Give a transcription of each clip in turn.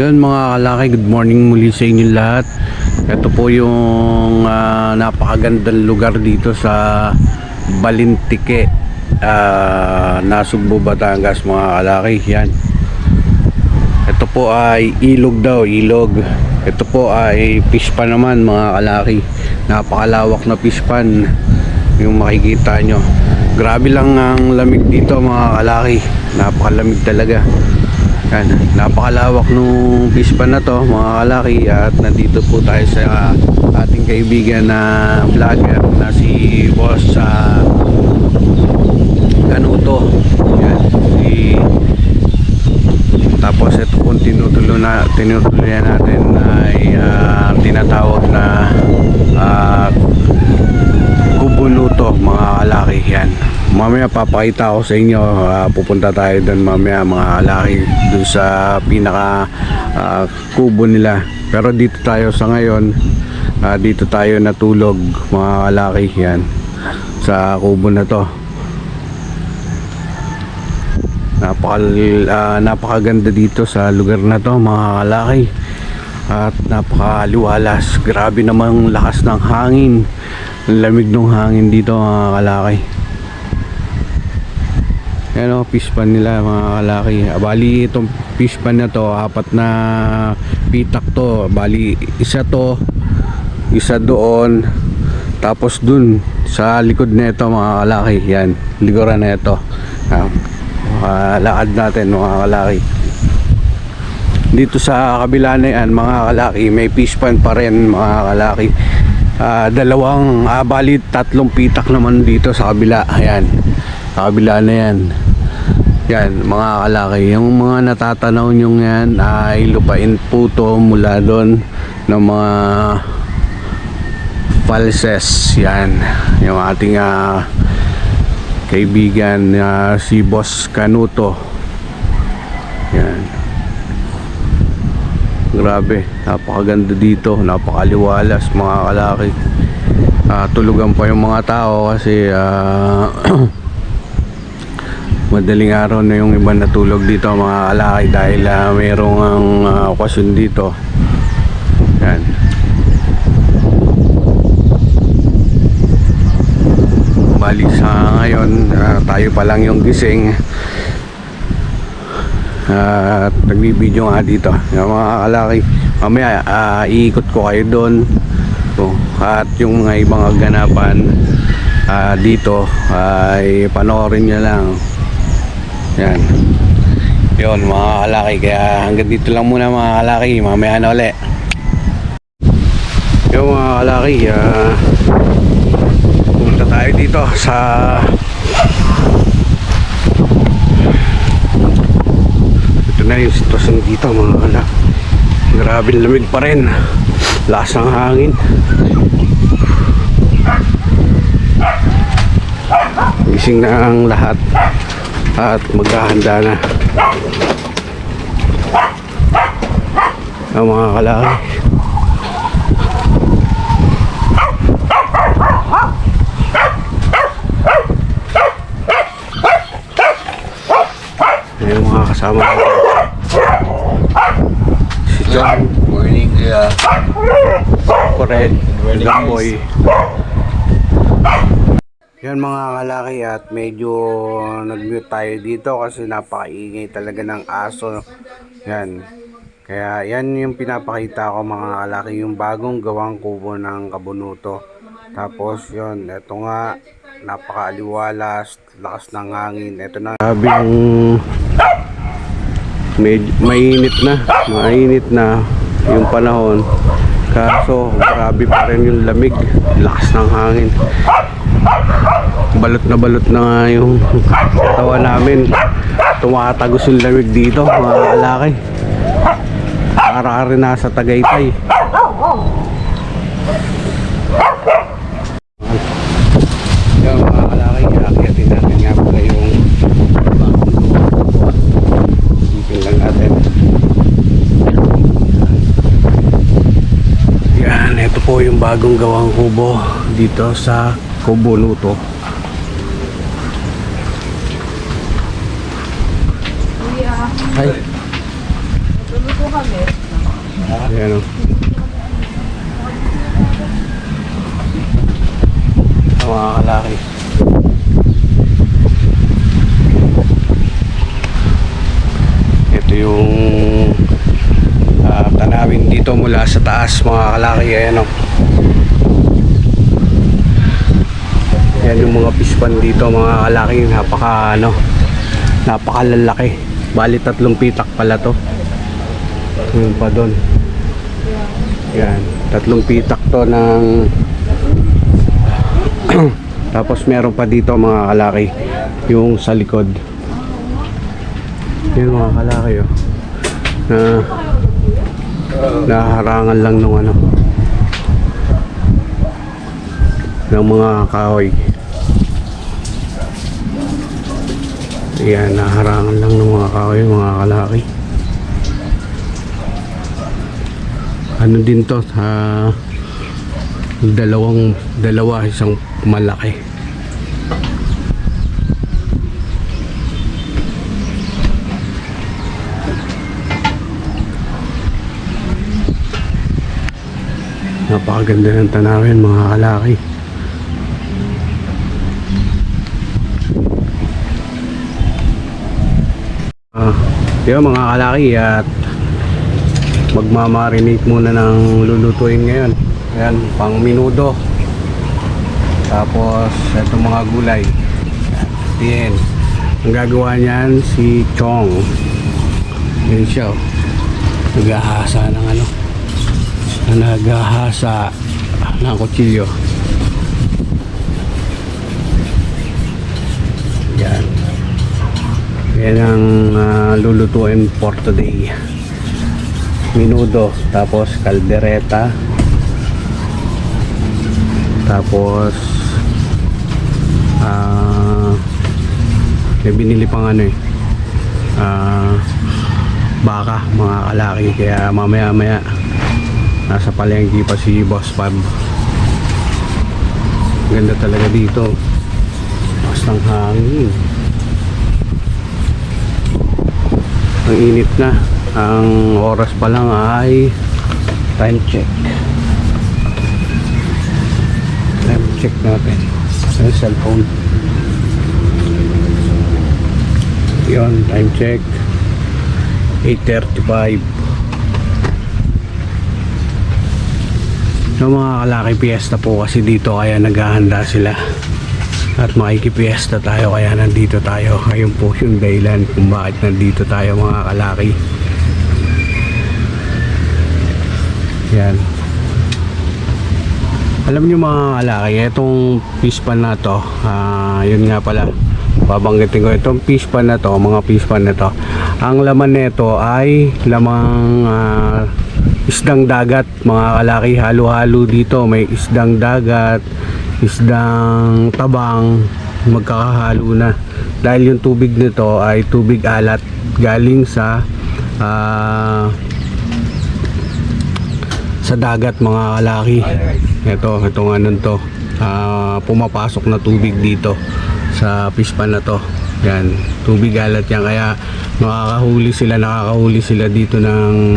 Yun mga kalaki, good morning muli sa inyo lahat. Ito po yung napakagandang lugar dito sa Balintike, Nasugbo, Batangas mga kalaki. Yan. Ito po ay ilog daw, ilog. Ito po ay fish pan naman mga kalaki. Napakalawak na fish pan yung makikita nyo. Grabe lang ang lamig dito mga kalaki. Napakalamig talaga. Yan, napakalawak nung fish pan na to mga kalaki. At nandito po tayo sa ating kaibigan na vlogger na si Boss Kanuto. Yan, tapos ito pong tinutuloy natin ay tinatawag na Kubunuto mga kalaki. Yan, mamaya papakita ko sa inyo. Pupunta tayo doon mamaya mga kalaki, doon sa pinaka kubo nila. Pero dito tayo sa ngayon, dito tayo natulog mga kalaki. Yan, sa kubo na to. Napakaganda dito sa lugar na to mga kalaki. At napakaliwalas. Grabe namang lakas ng hangin. Lamig ng hangin dito mga kalaki. Yan o, fish pan nila mga kalaki. Bali itong fish pan na to, 4 na pitak to. Bali isa to, isa doon, tapos dun sa likod na ito mga kalaki. Yan, likuran na ito. Lakad natin mga kalaki. Dito sa kabila na yan mga kalaki, may fish pan pa rin mga kalaki. Bali 3 pitak naman dito sa kabila. Ayan, sa kabila na yan. Yan mga kalaki, yung mga natatanaw nyo yan ay lupain po to mula doon ng mga falses. Yan, yung ating kaibigan si Boss Kanuto. Yan, grabe, napakaganda dito, napakaliwalas mga kalaki. Tulugan pa yung mga tao kasi madaling araw na yung iba natulog dito mga kalaki dahil mayroong okasyon dito. Yan, balik sa ngayon, tayo pa lang yung gising at nagbibideo nga dito yung mga kalaki. Mamaya iikot ko kayo doon at yung mga ibang ganapan dito ay panoorin nyo lang. Yan, yun mga kalaki. Kaya hanggang dito lang muna mga kalaki, mamaya na ulit. Yung mga kalaki, pumunta tayo dito sa ito na yung sitwasyon dito mga kalaki. Grabe lamig pa rin, lasang hangin. Gising na ang lahat at maghahanda na ang mga kalaki. Ayan yung mga kasama natin. Si John. Morning, Correct. Boy. Yan mga kalaki, at medyo nag-mute tayo dito kasi napakaingay talaga ng aso. Yan. Kaya yan yung pinapakita ko mga kalaki, yung bagong gawang kubo ng Kabunuto. Tapos yun, eto nga, napakaaliwalas, lakas ng hangin. Eto na, sabi yung mainit na yung panahon. Kaso grabe pa rin yung lamig, lakas ng hangin. Balot na nga yung tawa namin. Tumatagos yung lamig dito mga kalaki. Para rin nasa Tagaytay. Yung mga kalaki, akitin natin nga pala yung ipin lang natin. Yan, ito po yung bagong gawang kubo dito sa Kubunuto. Ay, Ayan o. Mga kalaki. Ito yung tanawin dito mula sa taas, mga kalaki. Ayan o. Yan yung mga fish pan dito, mga kalaki. Napakalalaki. Bali 3 pitak pala to. Yun pa doon. Yan, 3 pitak to ng tapos meron pa dito, mga kalaki, yung sa likod. Yan, mga kalaki oh. Naharangan lang nung ng mga kahoy. Yan, naharangan lang ng mga kahoy, mga kalaki. Ano din to, dalawa, isang malaki. Napakaganda ng tanawin, mga kalaki. Yan, mga kalaki, at magmamarinate muna ng lulutuin ngayon. Ayan, pang minudo. Tapos ito mga gulay. Ayan. Ang gagawa niyan si Chong. Yan siya. Naghahasa ng naghahasa ng kutsilyo. Yan. Yan ang lulutuin for today. Minudo, tapos kaldereta, tapos may binili pang baka, mga kalaki. Kaya mamaya nasa palengke pa si Boss Pab. Ganda talaga dito, bastang hangin. Ang init na. Ang oras pa lang ay time check natin sa cellphone. Yun, time check 8:35. So mga kalaki, piyesta po kasi dito, kaya naghahanda sila at makikipiesta tayo, kaya nandito tayo. Ayun po yung dahilan kung bakit nandito tayo, mga kalaki. Yan. Alam nyo, mga kalaki, itong fish pan na to, yun nga pala, babanggitin ko itong fish pan na to, mga fish pan na to. Ang laman nito ay lamang isdang dagat, mga kalaki. Halo-halo dito, may isdang dagat, isdang tabang, magkakahalo na. Dahil yung tubig nito ay tubig alat galing sa dagat, mga kalaki. Itong anong to, pumapasok na tubig dito sa fish pan na to. Yan, tubig alat yan, kaya nakakahuli sila dito ng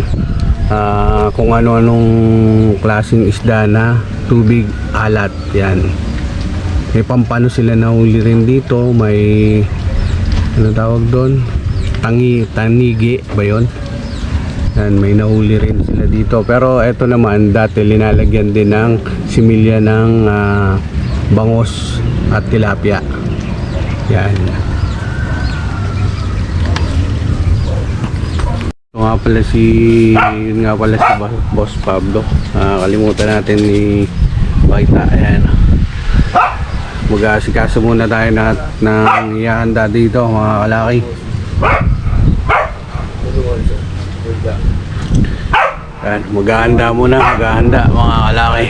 kung ano-anong klaseng isda na tubig alat. Yan, may pampano sila nahuli rin dito. May ano tawag doon, tanigi ba yun? Yan, may nahuli rin sila dito. Pero eto naman, dati linalagyan din ng similya ng bangos at tilapia. Yan. Ito nga pala yun nga pala si Boss Pablo. Kalimutan natin ni Baita. Ayan. Mag-aasikaso muna tayo ng ihahanda dito, mga kalaki. Ayan, maghahanda muna, mga kalaki.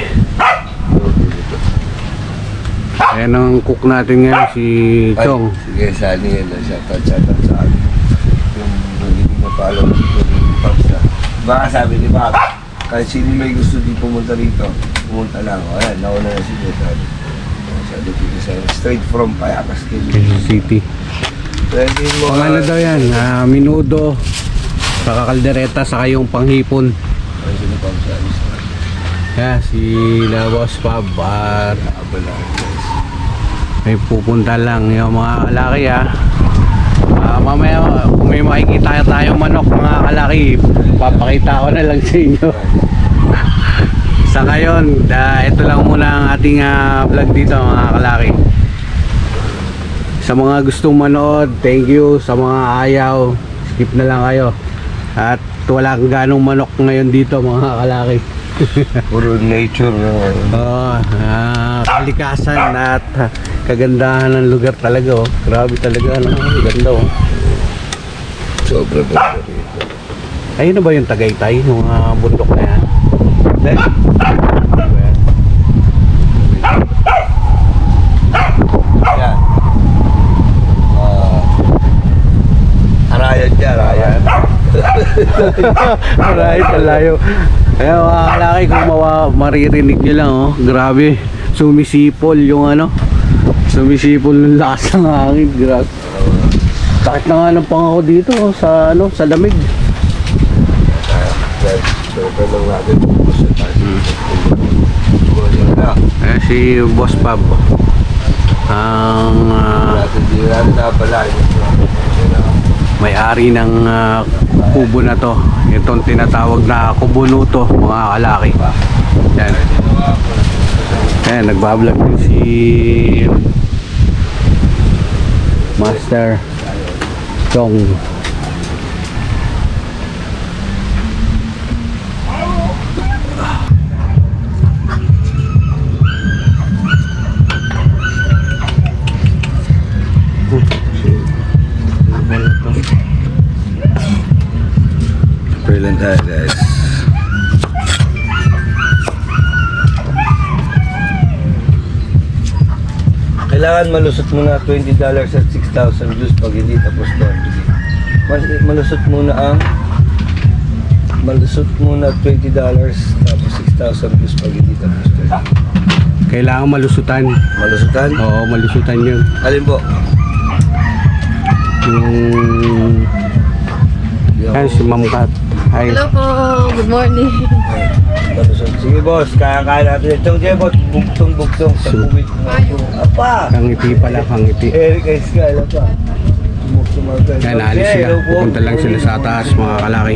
Ayan ang cook natin ngayon, si Chong. Sige, sali yan na siya. Shoutout sa akin. Yung hindi na paalam siya. Baka sabi ni Bob, kahit sino may gusto di pumunta rito, pumunta lang. O ayan, nauna na si Beto. Sabi dito sa straight from Payakas Quezon City. Pwede mo. Ano daw yan? Minudo, Saka kaldereta, saka yung panghipon. Ay, sino pang sa alis na? Yeah, si na Boss Pab at Abala, guys. may pupunta lang yung mga kalaki mamaya kung may makikita tayong manok mga kalaki, papakita ko na lang sa inyo. Sa ngayon, ito lang muna ang ating vlog dito mga kalaki. Sa mga gustong manood, thank you. Sa mga ayaw, skip na lang kayo. At wala kang ganong manok ngayon dito mga kalaki. Puro nature na ngayon. Kalikasan at kagandahan ng lugar talaga oh. Grabe talaga no? Ganda oh. Sobra ganda rito. Ayun na ba yung Tagaytay? Yung bundok na yan? Yan. Arayan dyan, arayan. Alright, malayo. Ayun mga kalaki, kung maririnig nyo lang oh. Grabe, sumisipol yung sumisipol ng lakas ng hangin. Grabe. Sakit na nga ng pangako dito oh, sa lamig. Sobrang lang natin. Eh si Boss Pab ang Hindi natin napala. may-ari ng kubo na to. Itong tinatawag na kubunuto mga kalaki. Yan. Yan, nagbablog din si Master Chong. Brilliant tayo guys. Kailangan malusot muna $20 at 6,000 views pag hindi tapos doon. Malusot muna $20 tapos 6,000 views pag hindi tapos doon. Kailangan malusutan. Malusutan? Oo, malusutan yun. Alin po? Yan si Ma'am Kat. Hi. Hello po, good morning. Malusot. Sige boss, kaya natin. Itong Jebot, buktong sa kuwit mo. Apa! Kangiti pala, kangiti. Eric Escal, apa? Buktong mga Yan, naalis sila. Pupunta lang sila sa taas mga kalaki.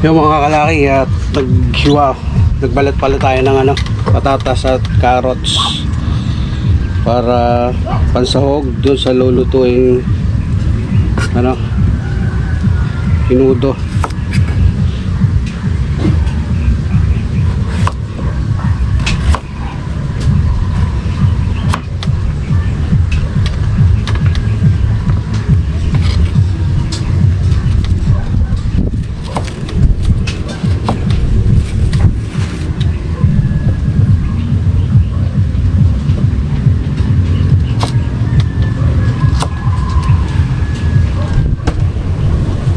Yung mga kalaki at nagbalat pala tayo ng patatas at carrots para pansahog doon sa lulutuing pinudo.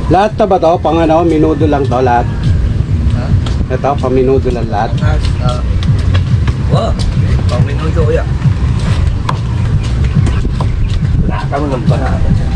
Lahat na ba to? Pang minudo lang to lahat? Ito, pang minudo lang lahat. Wow, pang minuto ya. Wala ka mo ng panata dyan.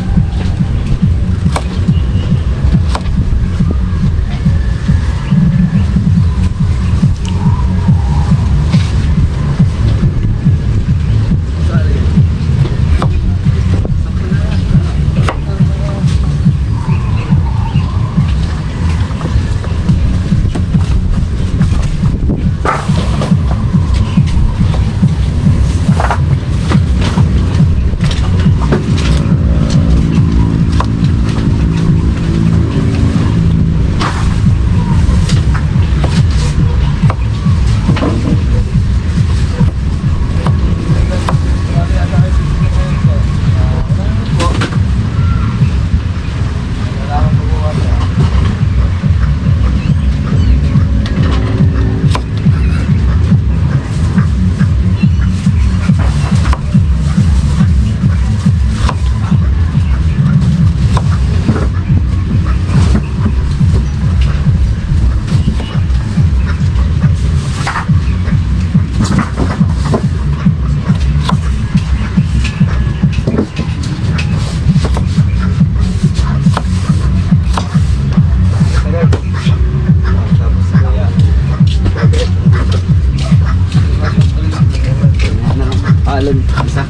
galon. Isa.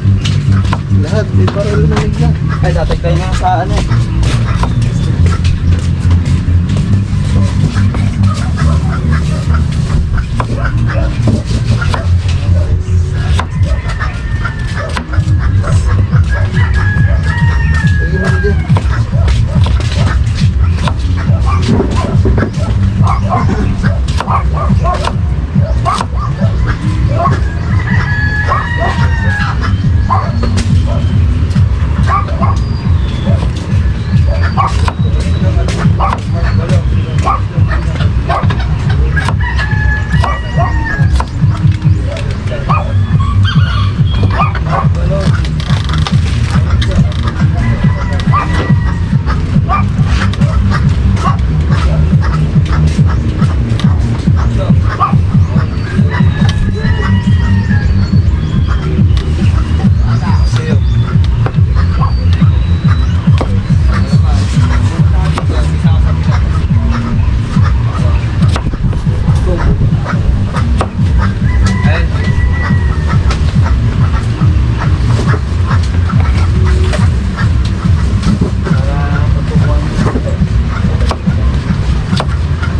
Lahat, may parol na nagla. Ay, dati kayo nga sa ano. Sige mo dyan.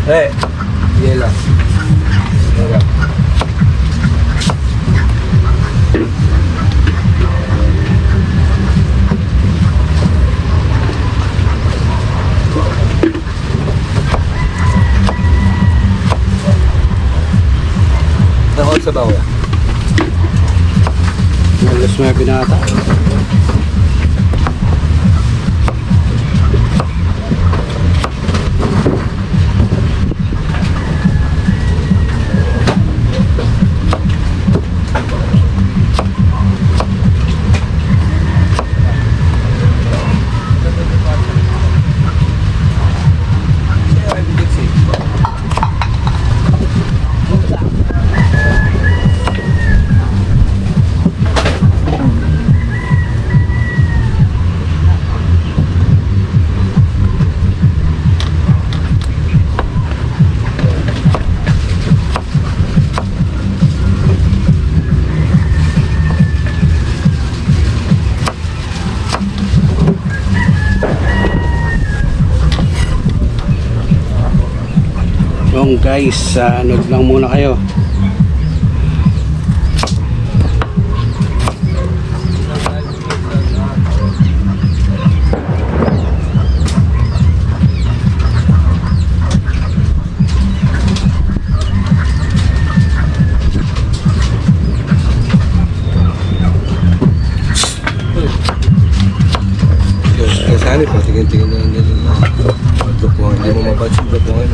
Eh, yelo. Yelo. Nakot sa bawa. Alas 9 na ata. Yung guys, ano lang muna kayo. Kasali pa, tingin-tingin na lang nila. Tupuan, hindi mo mapansin tupuan.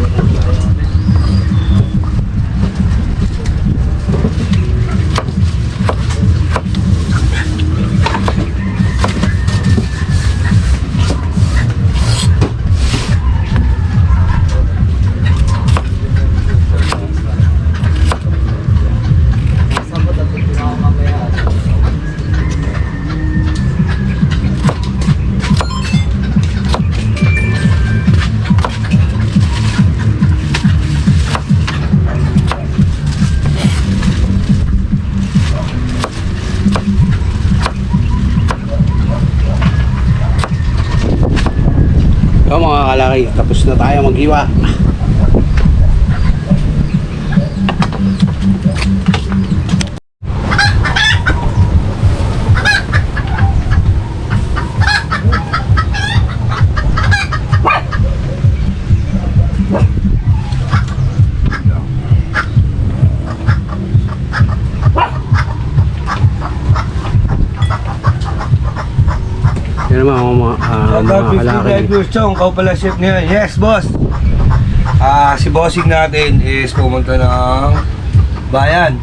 So mga kalaki, tapos na tayo maghiwa. Yan naman mga kalaki. Chong, kau pala chef ngayon. Yes, boss. Si bossing natin is pumunta ng bayan.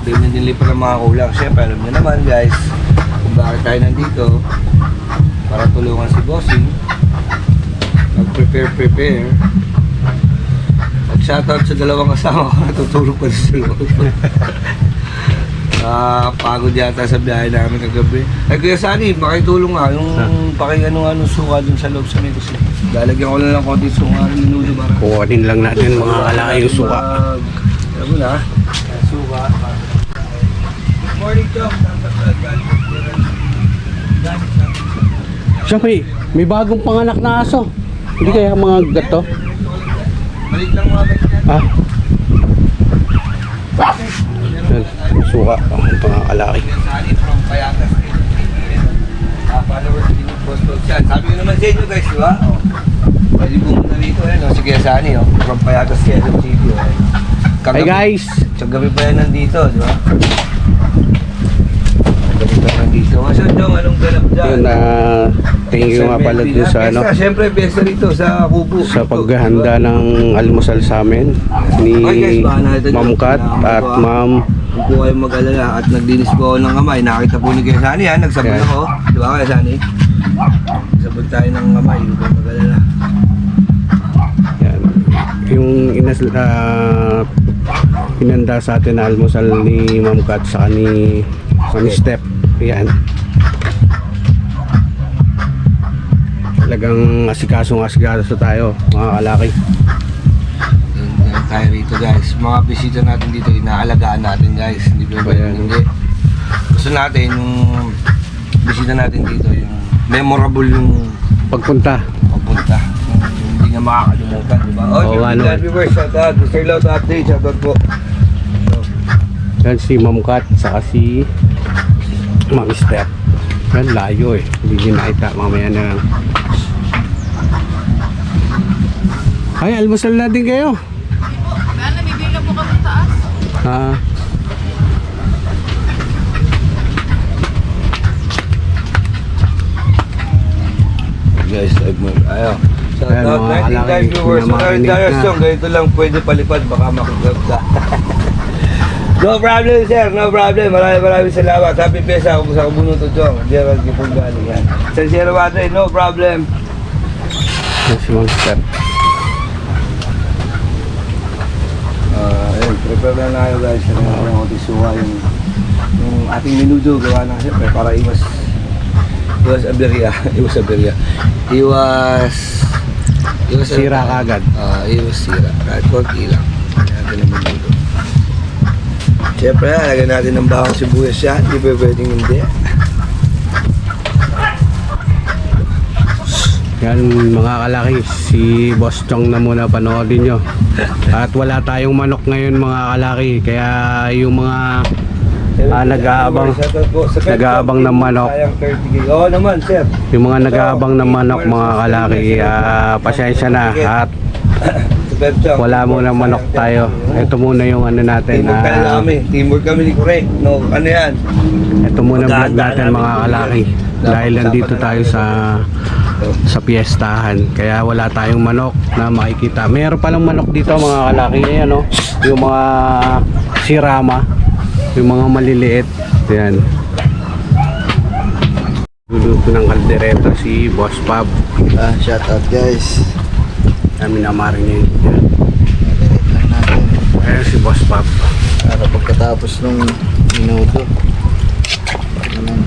Binili pa ng mga kulang. Siyempre, alam niyo naman guys, kung bakit tayo nandito. Para tulungan si bossing. Mag-prepare. At shoutout sa dalawang kasama ko natutulog pa sa loob. Pagod yata sa biyahe namin kagabi. Ay Kuya Sunny, makitulong nga yung pakingano suka dun sa loob sa may kasi. Lalagyan ko lang ng konti suka, minulo para. Kuhanin lang natin mga kalaki yung suka. Alam mo na, suka. Good morning, Chong. Siya may bagong panganak na aso. Hindi kaya mga gato? Balik lang mga guys. Ah. Yan, suka ang pangakalaki. Sali from Payatas. Followers din yung post yan. Sabi ko naman sa inyo guys, di ba? Pwede pumunta rito si Kuya Sani, from Payatas, Quezon City. Hey guys! Gabi pa yan nandito, di ba? Gabi pa yan nandito. Masya Jong, anong ganap dyan? Yun, thank you nga pala dun sa ano, Siyempre, piyesta rito sa Kubo. sa paghahanda ng almusal sa amin ni Ma'am Kat at Ma'am. Huwag po kayong mag-alala at naglinis po ako ng kamay. Nakita po ni Kuya Sani, nagsabon Okay. ako. Di ba Kuya Sani? Nagsabon tayo ng kamay, huwag kayong mag-alala. Yan. Yung inanda sa atin na almusal ni Ma'am Kat sa ni Step. Yan. Talagang asikaso tayo mga kalaki. Yan tayo rito guys. Mga bisita natin dito, inaalagaan natin guys. Hindi ba Ayan. hindi? Gusto natin yung bisita natin dito, yung memorable yung Pagpunta. pagpunta. Yung hindi nga makakalimutan, di ba? Oo, ano. Viewers, shout out. Mr. Loud update, shout out po. Yan si Ma'am Kat saka si Ma'am Step. Yan layo hindi din nakita mamaya na lang. Ay, almusal na din kayo. Kaya nabibigyan po kami taas. Ah, Guys, ayaw. Shout Ayan, out, mga 19 kalaki, time viewers. So, pinamakinig Darius na. Song, ganito lang pwede palipad, baka makigrab ka. No problem, sir. No problem. Maraming salamat. Happy Pesa kung sa Kabunuto Jong. Gerald Kipungali. Yan. San Sierra Madre, no problem. yan si Ma'am Step. Ayun, prepare na tayo guys. Ano na ako tisuwa yung ating menudo. Gawa na siyempre para iwas aberya. Iwas Sira kagad. Iwas sira. Kahit konti lang. Natin ang menudo. Siyempre, lagyan natin ng bawang sibuyas yan. Hindi pa pwedeng hindi. Yan mga kalaki, si Boss Chong na muna panoodin nyo. At wala tayong manok ngayon mga kalaki, kaya yung mga nag-aabang ng manok. Oo naman, sir. Yung mga nag-aabang ng manok mga kalaki, pasensya na at wala muna manok tayo. Ito muna yung ano natin. Teamwork kami ni Kure. No, ano yan? Ito muna vlog natin mga kalaki. Dahil nandito tayo sa piyestahan, kaya wala tayong manok na makikita. Meron palang manok dito mga kalaki. Ayan, no? Yung mga sirama, yung mga maliliit. Ayan. Luluto ng kaldereta si Boss Pab. Shout out guys. Kami na marinate yan. Marinate lang natin. Ayan si Boss Pab. Para pagkatapos ng minuto. Naman.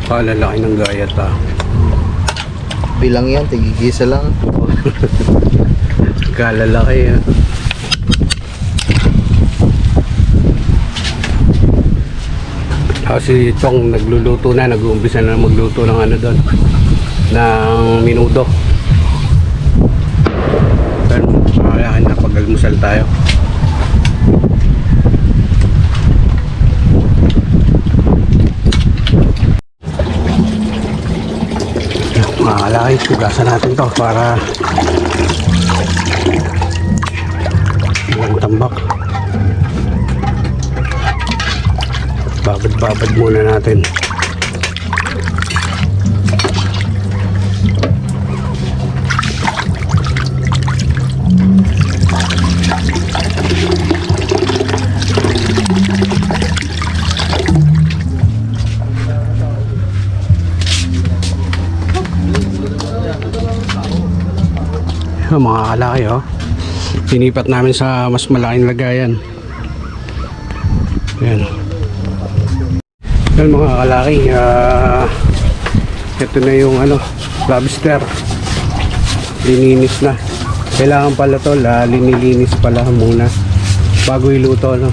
Lalaki ng gayat Bilang yan, tigigisa lang. Kalalaki si Chong nagluluto na, nag-uumpisa na magluto ng ano doon, ng minudo. Pero kaya na pag-almusal tayo. Mga kalaki, tugasan natin to para walang tambak. Babad muna natin. Mga kalaki sinipat namin sa mas malaking lagayan. Ayan. Yan mga kalaki, ito na yung lobster, lininis na. Kailangan pala to, linilinis pala muna bago iluto, no?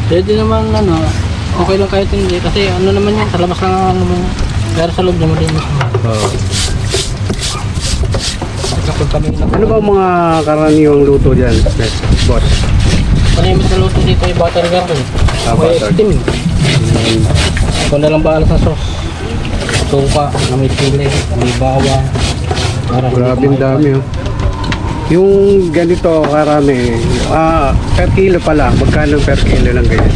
Pwede naman ano, okay lang kahit hindi. Kasi ano naman yan, sa labas lang naman. Pero sa loob naman din. Oo. Kapag kami Ano ba ang mga karaniwang luto dyan, boss? panimit na luto dito ay butter garden. Butter. Steam. Ito na lang baala sa sauce. Tuka, na may pili, may bawang. Para Grabing dami, oh. Yung ganito karami, per kilo pala, magkano per kilo lang ganyan?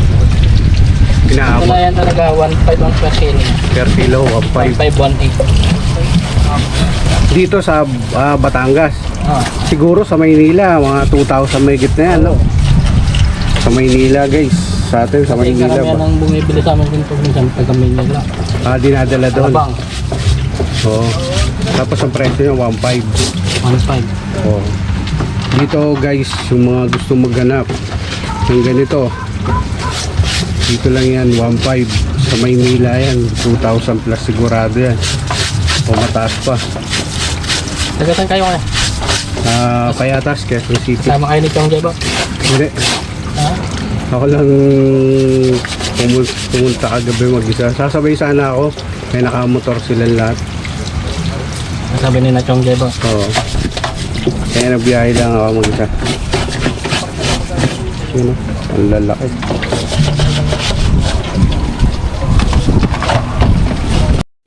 Ito Inaabot na yan talaga, 1.5 ang per kilo. per kilo, 1.5. 1.5, 1.8. Dito sa Batangas. Ah, Siguro sa Maynila, mga 2,000 may na yan, no? Sa Maynila, guys. Sa atin, sa kasi Maynila. karamihan ang bumibili sa amin dito minsan taga Maynila. Dinadala doon. Alabang, Oo. Tapos ang presyo niya, 1.5. 1.5. Oh. Dito guys, yung mga gusto maghanap ng ganito, dito lang yan, 1.5. Sa Maynila yan, 2,000 plus sigurado yan. O mataas pa. Tagasan kayo kaya? Payatas, Quezon City. Sama kayo ni Chong Jebo? Hindi. Ha? Ako lang pumunta kagabi mag-isa. Sasabay sana ako. May nakamotor silang lahat. Sabi ni na Chong Jebo. Oo. Kaya nagbiyahe lang ako mag-isa. Yun o. Ang lalaki.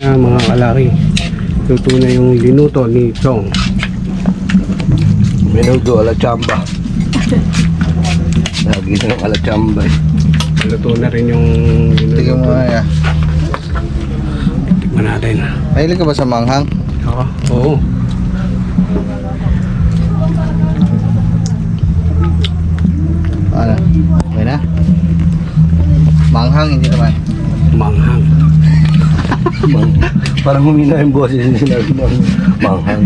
Mga kalaki. Luto na yung linuto ni Chong. Menudo ala chamba. Lagi na ng ala chamba eh. Luto na rin yung Tingnan mo linuto. kaya. Tikman natin. Mahilig ka ba sa manghang? Ako? Oo. Ano? Okay na? Manghang, hindi naman. Manghang. Parang humina yung boses yung sinabi ng manghang.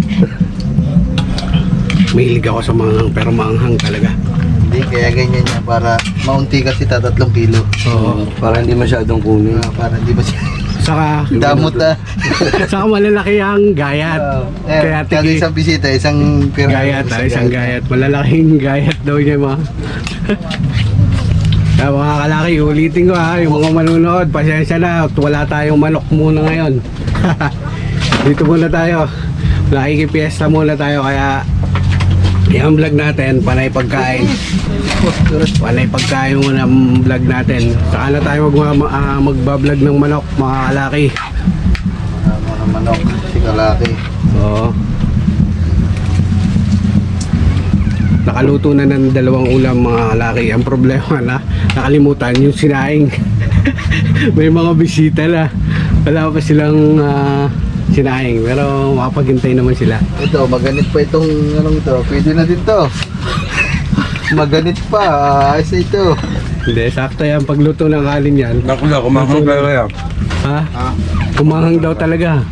Mahilig ako sa manghang pero manghang talaga. Hindi, kaya ganyan niya para maunti kasi 3 kilo. Oo. Para hindi masyadong kunin. Para hindi ba siya Saka damot na. saka malalaki ang gayat. Kaya Kada tigi isang bisita, isang gayat, isang gayat. Malalaking gayat daw niya mga. Kaya mga kalaki, ulitin ko ha, yung mga manunood, pasensya na, wala tayong manok muna ngayon. Dito muna tayo. Nakikipiesta muna tayo kaya yung vlog natin, panay pagkain. Panay pagkain muna ang vlog natin. Saka na tayo magbablog ng manok, mga kalaki. mga manok, si kalaki. Oo. Nakaluto na ng 2 ulam mga kalaki. Ang problema na nakalimutan yung sinaing. May mga bisita na. Wala pa silang sinaing. Pero makapaghintay naman sila. Ito, maganit pa itong anong ito. Pwede na din to. Maganit pa. Ayos na ito. Hindi, sakto yan. Pagluto ng alin yan. Naku na, kumahang kaya. Ha? Kumahang daw talaga.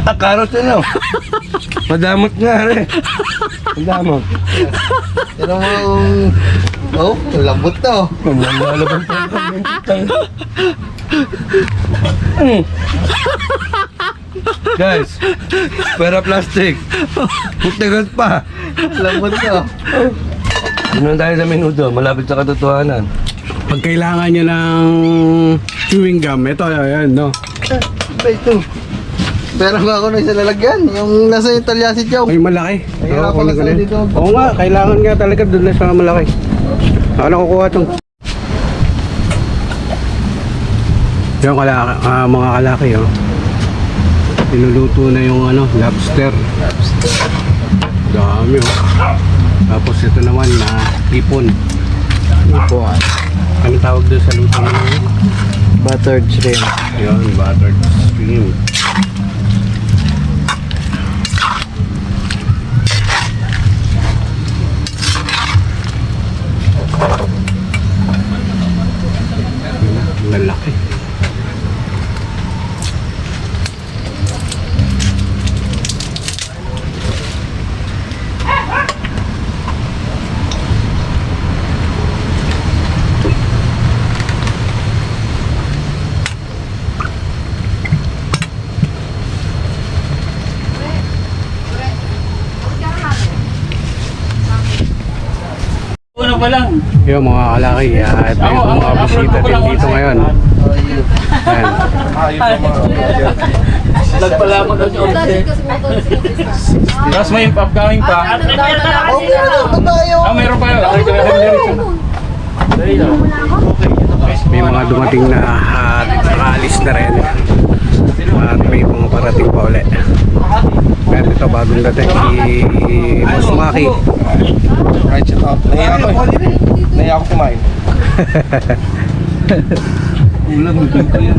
Karot na no. Madamot nga rin. Madamot. Pero oh, lambot to. Malalaban pa yung Guys, pera plastic. Putigas pa. Lambot to. Yun tayo sa minuto, malapit sa katotohanan. Pag kailangan nyo ng chewing gum, ito, ayan, no? Ba ito? Pero nga ako na isa lalagyan. Yung nasa Italia si Chow. Ay, malaki. Ay, Oo, pala kunin ko sa na yun. dito. Oo nga, kailangan nga talaga doon na sa malaki. Ano kukuha itong? Yung mga kalaki, oh. Pinuluto na yung lobster. Dami, oh. Tapos ito naman na ipon. Ipon. Ano tawag doon sa luto mo? Buttered shrimp. Yun, buttered shrimp. Lalaki. pa lang. Yung mga kalaki, ito yung mga bisita din dito ngayon. Ayan. Nagpalaman daw siya ulit. Tapos may upcoming pa. Ah, mayroon pa yun. May mga dumating na at nakaalis na rin. At may mga parating pa ulit. Kaya ito bagong dating si Boss Maki. Right, shut up. Naiya ako kumain. Ulam, dito yan.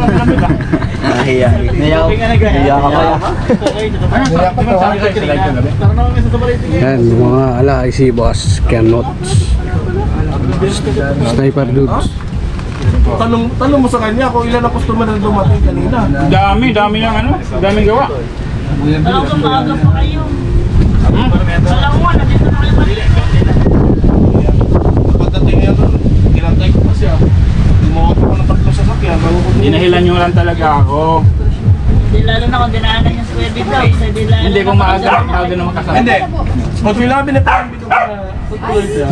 Nahiya. Naiya ka kaya. Yan, mga ala ay si Boss Kenots. Sniper dudes. Tanong mo sa kanya kung ilan ang customer na dumating kanina. Dami yung ano, daming gawa. Talagang maaga pa kayo. Alam mo, nandito na kayo mali. Pagdating niya doon, kinantay ko pa siya. Gumawa ko ng tatlong sasakyan bago ko Dinahilan nyo lang talaga ako. Di lalo na kung dinaanan yung sweaty daw. Hindi ko maaga naman kasama. Hindi. Pag nilabi na parang bito ka tutuloy siya.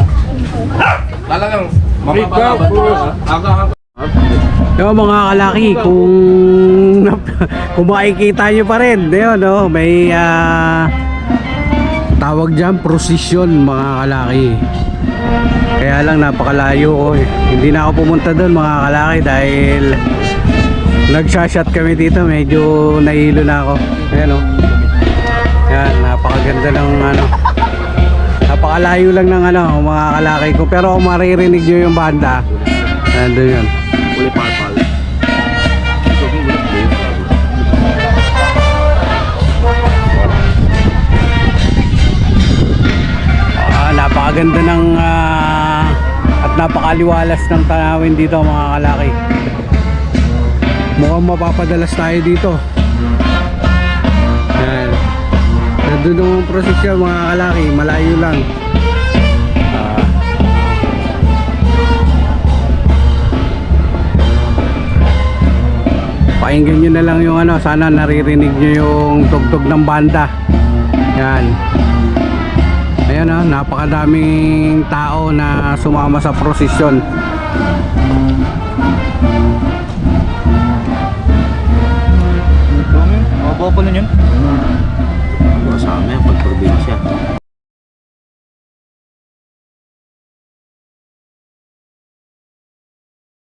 Talagang aga. Yung mga kalaki, kung makikita nyo pa rin, yun, no, may tawag dyan, prosesyon mga kalaki. Kaya lang napakalayo ko eh. Hindi na ako pumunta doon mga kalaki dahil nagsashot kami dito, medyo nahilo na ako. Ayan o. Yan, napakaganda ng ano. Napakalayo lang ng ano, mga kalaki ko. Pero kung maririnig nyo yung banda, nandun yun. Napakaganda ng at napakaliwalas ng tanawin dito mga kalaki. Mukhang mapapadalas tayo dito. Yan. Nandun yung prosesyon mga kalaki, malayo lang. Pakinggan nyo na lang yung ano, sana naririnig nyo yung tugtog ng banda. Yan. Ayan o, napakadaming tao na sumama sa prosesyon. Mabawa pa nun yun? Sa amin, pag probinsya.